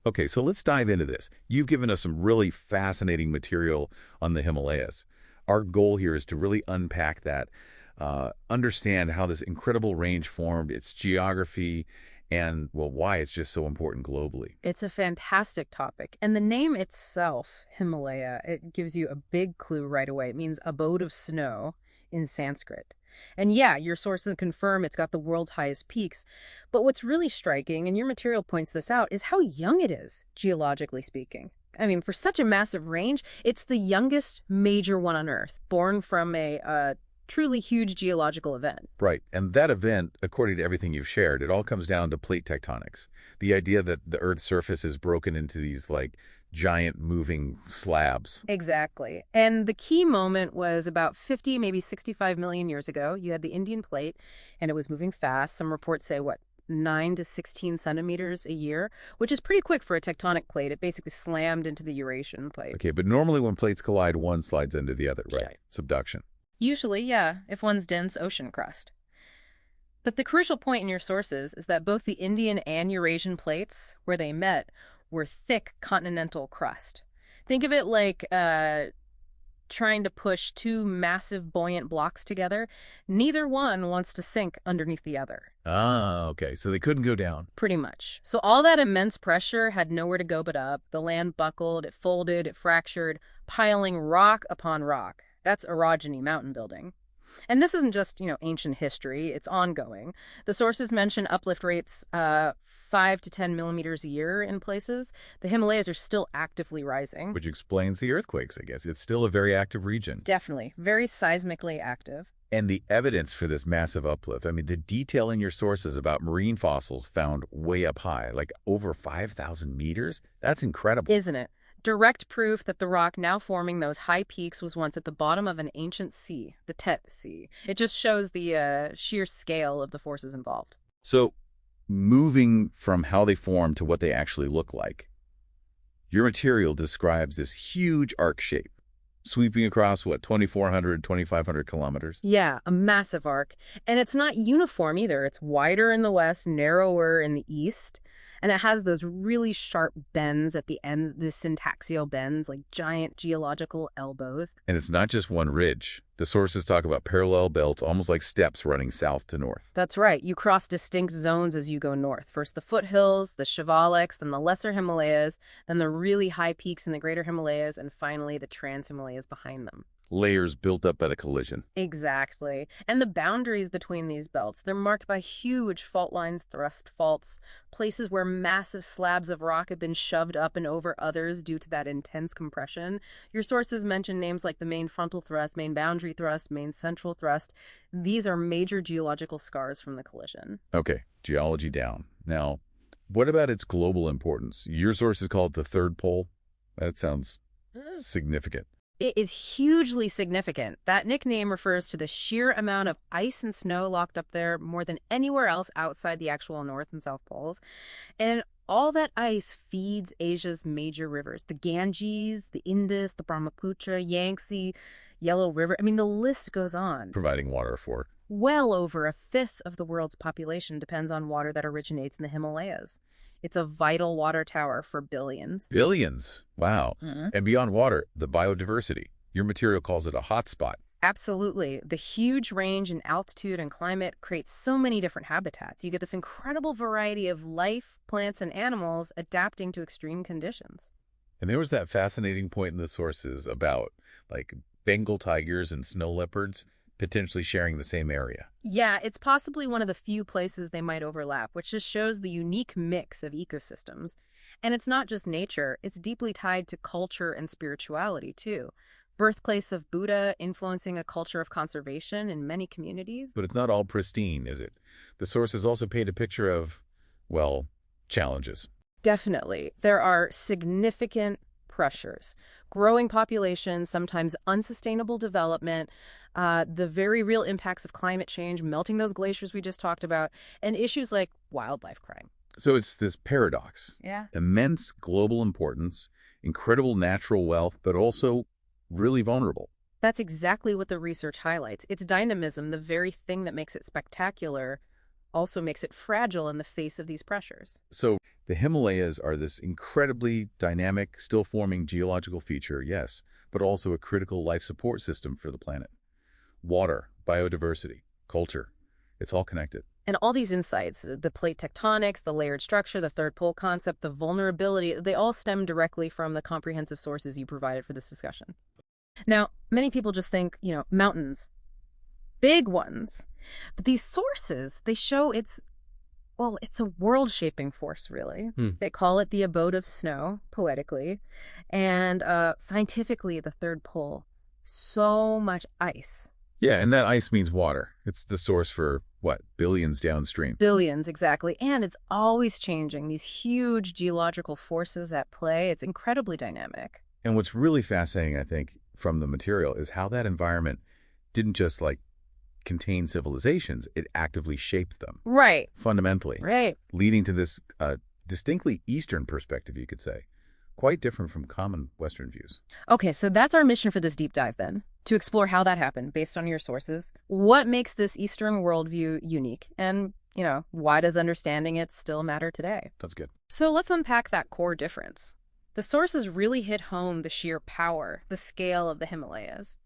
Okay, so let's dive into this. You've given us some really fascinating material on the Himalayas. Our goal here is to really unpack that, understand how this incredible range formed, its geography, and, well, why it's just so important globally. It's a fantastic topic. And the name itself, Himalaya, it gives you a big clue right away. It means abode of snow in Sanskrit. And yeah, your sources confirm it's got the world's highest peaks. But what's really striking, and your material points this out, is how young it is, geologically speaking. I mean, for such a massive range, it's the youngest major one on Earth, born from a truly huge geological event. Right, and that event, according to everything you've shared, it all comes down to plate tectonics. The idea that the Earth's surface is broken into these, like, giant moving slabs. Exactly. And the key moment was about 50, maybe 65 million years ago. You had the Indian plate, and it was moving fast. Some reports say, 9 to 16 centimeters a year, which is pretty quick for a tectonic plate. It basically slammed into the Eurasian plate. Okay, but normally when plates collide, one slides into the other, right? Subduction. Usually, yeah, if one's dense ocean crust. But the crucial point in your sources is that both the Indian and Eurasian plates, where they met, were thick continental crust. Think of it like trying to push two massive buoyant blocks together. Neither one wants to sink underneath the other. Ah, okay, so they couldn't go down. Pretty much. So all that immense pressure had nowhere to go but up. The land buckled, it folded, it fractured, piling rock upon rock. That's orogeny, mountain building. And this isn't just, ancient history. It's ongoing. The sources mention uplift rates 5 to 10 millimeters a year in places. The Himalayas are still actively rising. Which explains the earthquakes, I guess. It's still a very active region. Definitely. Very seismically active. And the evidence for this massive uplift, I mean, the detail in your sources about marine fossils found way up high, like over 5,000 meters, that's incredible. Isn't it? Direct proof that the rock now forming those high peaks was once at the bottom of an ancient sea, the Tet Sea. It just shows the sheer scale of the forces involved. So, moving from how they form to what they actually look like, your material describes this huge arc shape, sweeping across, 2,400, 2,500 kilometers? Yeah, a massive arc. And it's not uniform either. It's wider in the west, narrower in the east. And it has those really sharp bends at the ends, the syntaxial bends, like giant geological elbows. And it's not just one ridge. The sources talk about parallel belts, almost like steps running south to north. That's right. You cross distinct zones as you go north. First the foothills, the Shivaliks, then the lesser Himalayas, then the really high peaks in the greater Himalayas, and finally the trans-Himalayas behind them. Layers built up by the collision. Exactly. And the boundaries between these belts, they're marked by huge fault lines, thrust faults, places where massive slabs of rock have been shoved up and over others due to that intense compression. Your sources mention names like the main frontal thrust, main boundary thrust, main central thrust. These are major geological scars from the collision. Okay, geology down. Now, what about its global importance? Your sources call it the third pole. That sounds significant. It is hugely significant. That nickname refers to the sheer amount of ice and snow locked up there more than anywhere else outside the actual North and South Poles. And all that ice feeds Asia's major rivers, the Ganges, the Indus, the Brahmaputra, Yangtze, Yellow River. I mean, the list goes on. Providing water for. Well over a fifth of the world's population depends on water that originates in the Himalayas. It's a vital water tower for billions. Billions? Wow. Mm-hmm. And beyond water, the biodiversity. Your material calls it a hotspot. Absolutely. The huge range in altitude and climate creates so many different habitats. You get this incredible variety of life, plants, and animals adapting to extreme conditions. And there was that fascinating point in the sources about, like, Bengal tigers and snow leopards potentially sharing the same area. Yeah, it's possibly one of the few places they might overlap, which just shows the unique mix of ecosystems. And it's not just nature, it's deeply tied to culture and spirituality, too. Birthplace of Buddha influencing a culture of conservation in many communities. But it's not all pristine, is it? The sources also paint a picture of, well, challenges. Definitely. There are significant pressures. Growing populations, sometimes unsustainable development, the very real impacts of climate change, melting those glaciers we just talked about, and issues like wildlife crime. So it's this paradox. Yeah. Immense global importance, incredible natural wealth, but also really vulnerable. That's exactly what the research highlights. Its dynamism, the very thing that makes it spectacular, also makes it fragile in the face of these pressures. So the Himalayas are this incredibly dynamic, still-forming geological feature, yes, but also a critical life support system for the planet. Water, biodiversity, culture, it's all connected. And all these insights, the plate tectonics, the layered structure, the third pole concept, the vulnerability, they all stem directly from the comprehensive sources you provided for this discussion. Now, many people just think, mountains, big ones. But these sources, they show it's a world-shaping force, really. They call it the abode of snow, poetically, and scientifically, the third pole. So much ice. Yeah, and that ice means water. It's the source for, billions downstream? Billions, exactly. And it's always changing. These huge geological forces at play. It's incredibly dynamic. And what's really fascinating, I think, from the material is how that environment didn't just, contain civilizations. It actively shaped them. Right. Fundamentally. Right. Leading to this distinctly Eastern perspective, you could say. Quite different from common Western views. Okay, so that's our mission for this deep dive then, to explore how that happened based on your sources. What makes this Eastern worldview unique? And, why does understanding it still matter today? That's good. So let's unpack that core difference. The sources really hit home the sheer power, the scale of the Himalayas.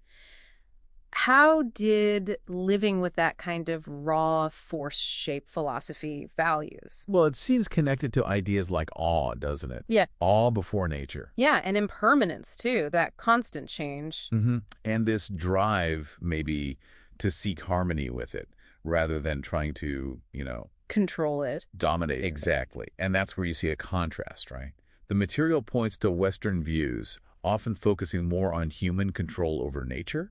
How did living with that kind of raw, force-shaped philosophy values? Well, it seems connected to ideas like awe, doesn't it? Yeah. Awe before nature. Yeah, and impermanence, too, that constant change. And this drive, maybe, to seek harmony with it, rather than trying to, Control it. dominate. Exactly. And that's where you see a contrast, right? The material points to Western views, often focusing more on human control over nature.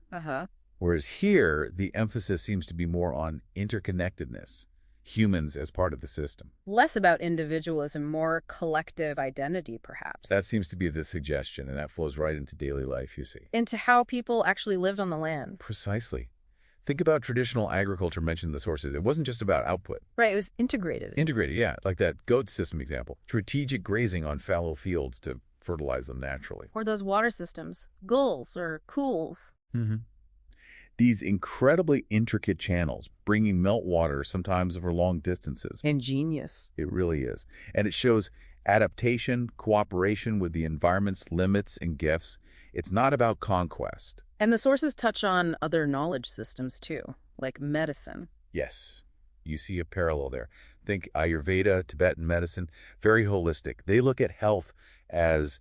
Whereas here, the emphasis seems to be more on interconnectedness, humans as part of the system. Less about individualism, more collective identity, perhaps. That seems to be the suggestion, and that flows right into daily life, you see. Into how people actually lived on the land. Precisely. Think about traditional agriculture mentioned in the sources. It wasn't just about output. Right, it was integrated. Integrated, yeah, like that goat system example. Strategic grazing on fallow fields to fertilize them naturally. Or those water systems, gulls or cools. These incredibly intricate channels, bringing meltwater sometimes over long distances. Ingenious. It really is. And it shows adaptation, cooperation with the environment's limits and gifts. It's not about conquest. And the sources touch on other knowledge systems, too, like medicine. Yes, you see a parallel there. Think Ayurveda, Tibetan medicine, very holistic. They look at health as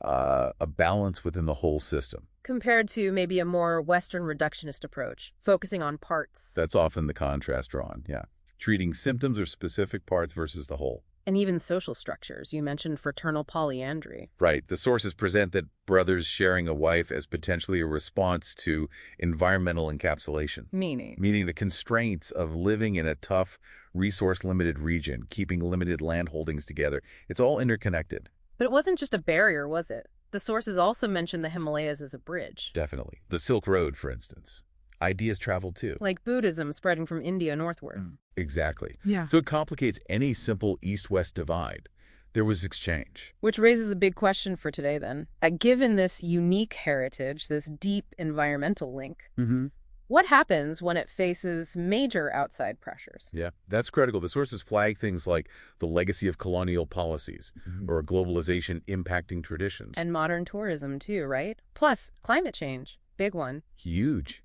a balance within the whole system. Compared to maybe a more Western reductionist approach, focusing on parts. That's often the contrast drawn, yeah. Treating symptoms or specific parts versus the whole. And even social structures. You mentioned fraternal polyandry. Right. The sources present that brothers sharing a wife as potentially a response to environmental encapsulation. Meaning the constraints of living in a tough, resource-limited region, keeping limited land holdings together. It's all interconnected. But it wasn't just a barrier, was it? The sources also mention the Himalayas as a bridge. Definitely. The Silk Road, for instance. Ideas travel too. Like Buddhism spreading from India northwards. Exactly. Yeah. So it complicates any simple east-west divide. There was exchange. Which raises a big question for today then. Given this unique heritage, this deep environmental link, what happens when it faces major outside pressures? Yeah, that's critical. The sources flag things like the legacy of colonial policies or globalization impacting traditions. And modern tourism too, right? Plus, climate change. Big one. Huge.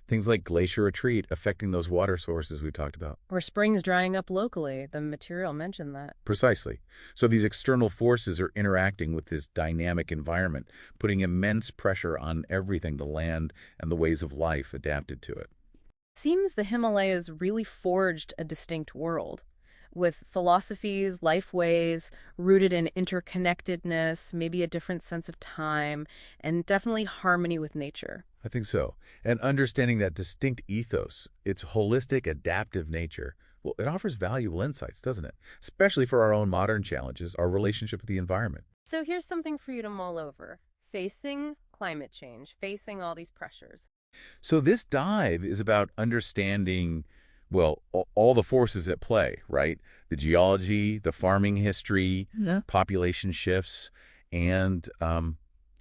Things like glacier retreat affecting those water sources we talked about. Or springs drying up locally. The material mentioned that. Precisely. So these external forces are interacting with this dynamic environment, putting immense pressure on everything, the land and the ways of life adapted to it. Seems the Himalayas really forged a distinct world, with philosophies, life ways, rooted in interconnectedness, maybe a different sense of time, and definitely harmony with nature. I think so. And understanding that distinct ethos, its holistic, adaptive nature, well, it offers valuable insights, doesn't it? Especially for our own modern challenges, our relationship with the environment. So here's something for you to mull over. Facing climate change, facing all these pressures. So this dive is about understanding, well, all the forces at play, right? The geology, the farming history, population shifts, and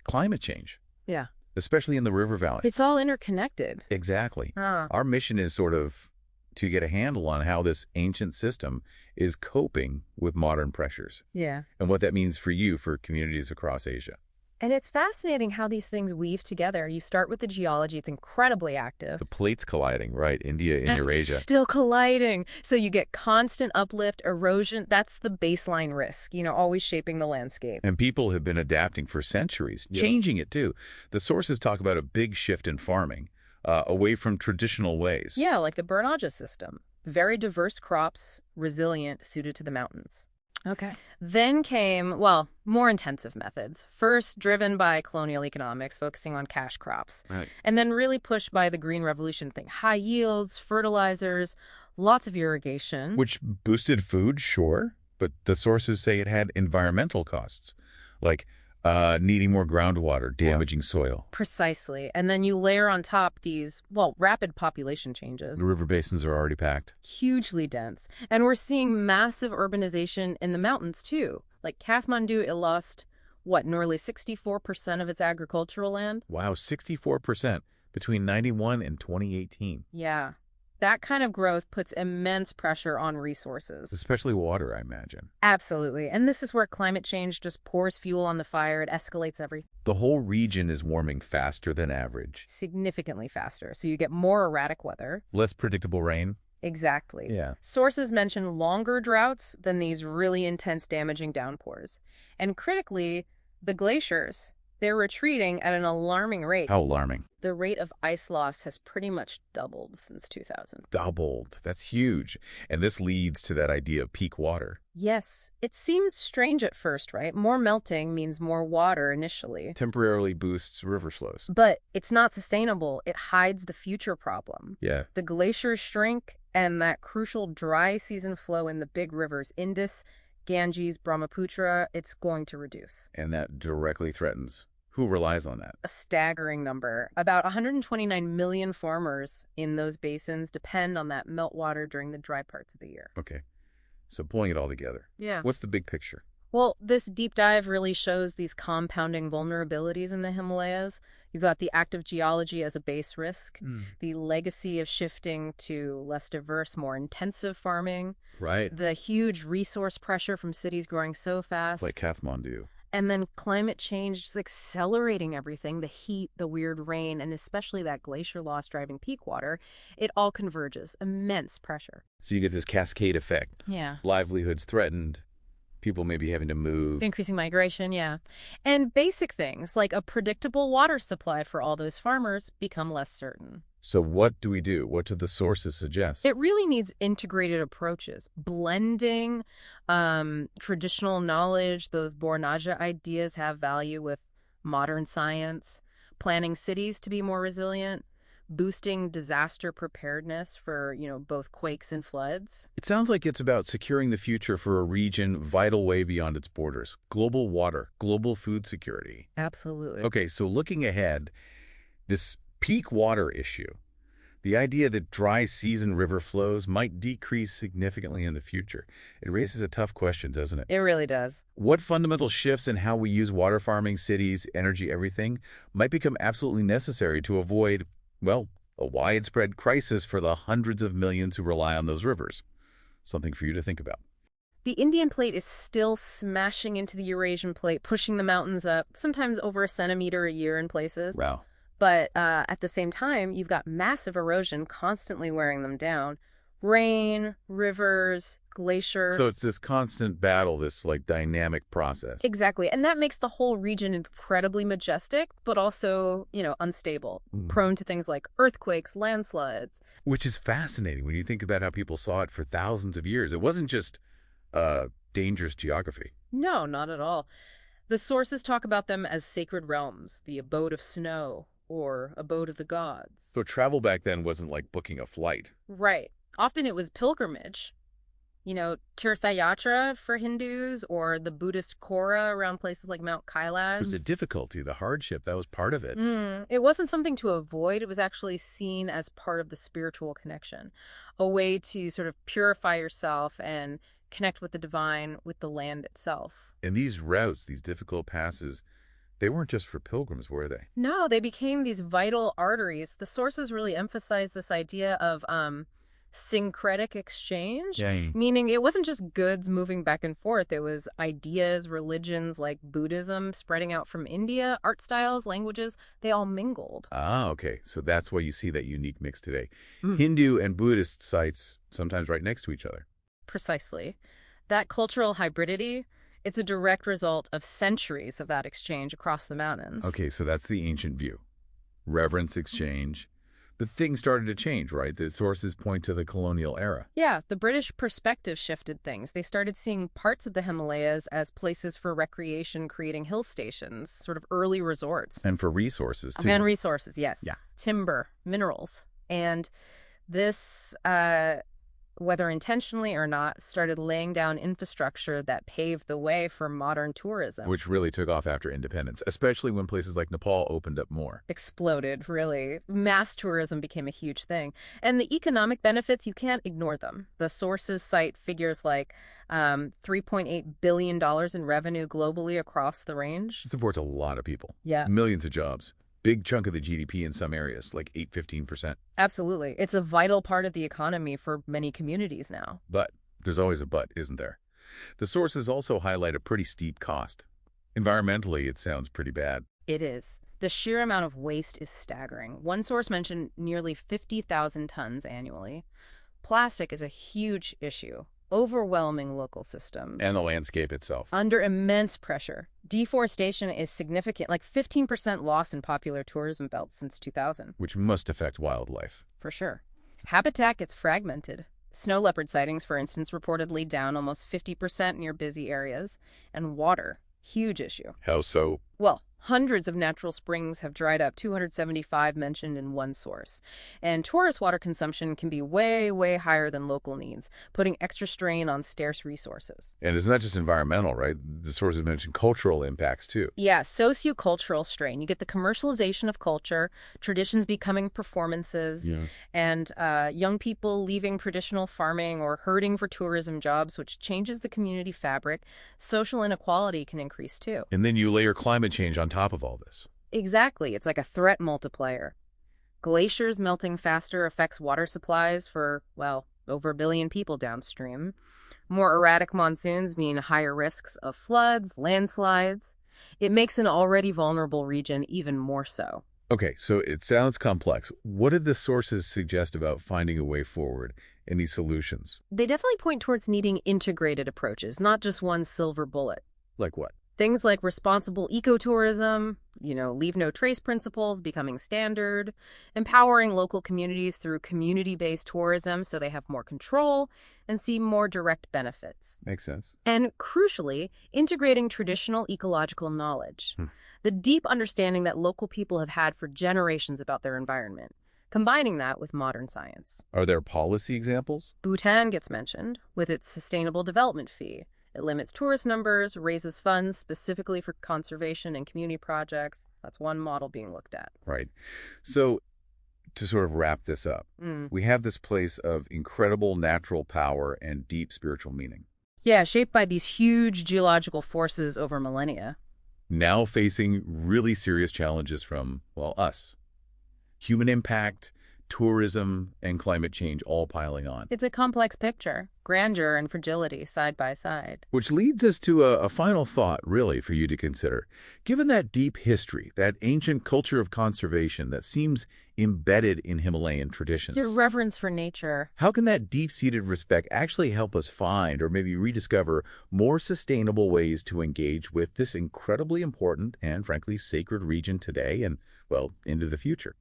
climate change. Yeah. Especially in the river valleys. It's all interconnected. Exactly. Our mission is sort of to get a handle on how this ancient system is coping with modern pressures Yeah. and what that means for you, for communities across Asia. And it's fascinating how these things weave together. You start with the geology. It's incredibly active. The plates colliding, right? India and Eurasia. Still colliding. So you get constant uplift, erosion. That's the baseline risk, always shaping the landscape. And people have been adapting for centuries, changing it too. The sources talk about a big shift in farming, away from traditional ways. Yeah, like the Bernage system. Very diverse crops, resilient, suited to the mountains. Okay. Then came, more intensive methods. First, driven by colonial economics, focusing on cash crops. Right. And then really pushed by the Green Revolution thing. High yields, fertilizers, lots of irrigation. Which boosted food, sure, but the sources say it had environmental costs, like needing more groundwater, damaging soil. Precisely. And then you layer on top these, rapid population changes. The river basins are already packed. Hugely dense. And we're seeing massive urbanization in the mountains, too. Like Kathmandu, it lost, nearly 64% of its agricultural land? Wow, 64% between 91 and 2018. Yeah. That kind of growth puts immense pressure on resources. Especially water, I imagine. Absolutely. And this is where climate change just pours fuel on the fire. It escalates everything. The whole region is warming faster than average. Significantly faster. So you get more erratic weather. Less predictable rain. Exactly. Yeah. Sources mention longer droughts than these really intense damaging downpours. And critically, the glaciers, they're retreating at an alarming rate. How alarming? The rate of ice loss has pretty much doubled since 2000. Doubled. That's huge. And this leads to that idea of peak water. Yes. It seems strange at first, right? More melting means more water initially. Temporarily boosts river flows. But it's not sustainable. It hides the future problem. Yeah. The glaciers shrink, and that crucial dry season flow in the big rivers, Indus, Ganges, Brahmaputra, it's going to reduce. And that directly threatens. Who relies on that? A staggering number. About 129 million farmers in those basins depend on that meltwater during the dry parts of the year. Okay. So pulling it all together. Yeah. What's the big picture? Well, this deep dive really shows these compounding vulnerabilities in the Himalayas. You've got the active geology as a base risk, the legacy of shifting to less diverse, more intensive farming, Right. the huge resource pressure from cities growing so fast. Like Kathmandu. And then climate change just accelerating everything, the heat, the weird rain, and especially that glacier loss driving peak water, it all converges. Immense pressure. So you get this cascade effect. Yeah. Livelihoods threatened. People may be having to move. Increasing migration, yeah. And basic things like a predictable water supply for all those farmers become less certain. So what do we do? What do the sources suggest? It really needs integrated approaches, blending traditional knowledge. Those Bornaja ideas have value with modern science, planning cities to be more resilient, boosting disaster preparedness for, both quakes and floods. It sounds like it's about securing the future for a region vital way beyond its borders. Global water, global food security. Absolutely. Okay, so looking ahead, this peak water issue, the idea that dry season river flows might decrease significantly in the future. It raises a tough question, doesn't it? It really does. What fundamental shifts in how we use water farming, cities, energy, everything, might become absolutely necessary to avoid, a widespread crisis for the hundreds of millions who rely on those rivers? Something for you to think about. The Indian plate is still smashing into the Eurasian plate, pushing the mountains up, sometimes over a centimeter a year in places. Wow. But at the same time, you've got massive erosion constantly wearing them down. Rain, rivers, glaciers. So it's this constant battle, this dynamic process. Exactly. And that makes the whole region incredibly majestic, but also, unstable, prone to things like earthquakes, landslides. Which is fascinating when you think about how people saw it for thousands of years. It wasn't just dangerous geography. No, not at all. The sources talk about them as sacred realms, the abode of snow, or abode of the gods. So travel back then wasn't like booking a flight. Right. Often it was pilgrimage. Tirthayatra for Hindus, or the Buddhist Kora around places like Mount Kailash. It was the difficulty, the hardship, that was part of it. It wasn't something to avoid. It was actually seen as part of the spiritual connection, a way to sort of purify yourself and connect with the divine, with the land itself. And these routes, these difficult passes, they weren't just for pilgrims, were they? No, they became these vital arteries. The sources really emphasize this idea of Syncretic exchange, Yeah. meaning it wasn't just goods moving back and forth. It was ideas, religions like Buddhism spreading out from India, art styles, languages, they all mingled. Ah, okay. So that's why you see that unique mix today. Mm. Hindu and Buddhist sites sometimes right next to each other. Precisely. That cultural hybridity, it's a direct result of centuries of that exchange across the mountains. Okay, so that's the ancient view. Reverence exchange. But things started to change, right? The sources point to the colonial era. Yeah, the British perspective shifted things. They started seeing parts of the Himalayas as places for recreation, creating hill stations, sort of early resorts. And for resources, too. And resources, yes. Yeah. Timber, minerals. And this, whether intentionally or not, started laying down infrastructure that paved the way for modern tourism. Which really took off after independence, especially when places like Nepal opened up more. Exploded, really. Mass tourism became a huge thing. And the economic benefits, you can't ignore them. The sources cite figures like $3.8 billion in revenue globally across the range. It supports a lot of people. Yeah. Millions of jobs. Big chunk of the GDP in some areas, like 15%. Absolutely. It's a vital part of the economy for many communities now. But there's always a but, isn't there? The sources also highlight a pretty steep cost. Environmentally, it sounds pretty bad. It is. The sheer amount of waste is staggering. One source mentioned nearly 50,000 tons annually. Plastic is a huge issue. Overwhelming local systems. And the landscape itself. Under immense pressure. Deforestation is significant, like 15% loss in popular tourism belts since 2000. Which must affect wildlife. For sure. Habitat gets fragmented. Snow leopard sightings, for instance, reportedly down almost 50% near busy areas. And water, huge issue. How so? Well, hundreds of natural springs have dried up, 275 mentioned in one source. And tourist water consumption can be way, way higher than local needs, putting extra strain on scarce resources. And it's not just environmental, right? The sources mentioned cultural impacts, too. Yeah, sociocultural strain. You get the commercialization of culture, traditions becoming performances, and young people leaving traditional farming or herding for tourism jobs, which changes the community fabric. Social inequality can increase, too. And then you layer climate change on top of all this. Exactly. It's like a threat multiplier. Glaciers melting faster affects water supplies for, well, over 1 billion people downstream. More erratic monsoons mean higher risks of floods, landslides. It makes an already vulnerable region even more so. Okay, so it sounds complex. What did the sources suggest about finding a way forward? Any solutions? They definitely point towards needing integrated approaches, not just one silver bullet. Like what? Things like responsible ecotourism, leave no trace principles becoming standard, empowering local communities through community-based tourism so they have more control and see more direct benefits. Makes sense. And crucially, integrating traditional ecological knowledge, the deep understanding that local people have had for generations about their environment, combining that with modern science. Are there policy examples? Bhutan gets mentioned with its sustainable development fee. It limits tourist numbers, raises funds specifically for conservation and community projects. That's one model being looked at. Right. So to sort of wrap this up, we have this place of incredible natural power and deep spiritual meaning. Yeah, shaped by these huge geological forces over millennia. Now facing really serious challenges from, well, us. Human impact, tourism, and climate change all piling on. It's a complex picture, grandeur and fragility side by side. Which leads us to a final thought, really, for you to consider. Given that deep history, that ancient culture of conservation that seems embedded in Himalayan traditions, Your reverence for nature. how can that deep-seated respect actually help us find or maybe rediscover more sustainable ways to engage with this incredibly important and, frankly, sacred region today and, well, into the future?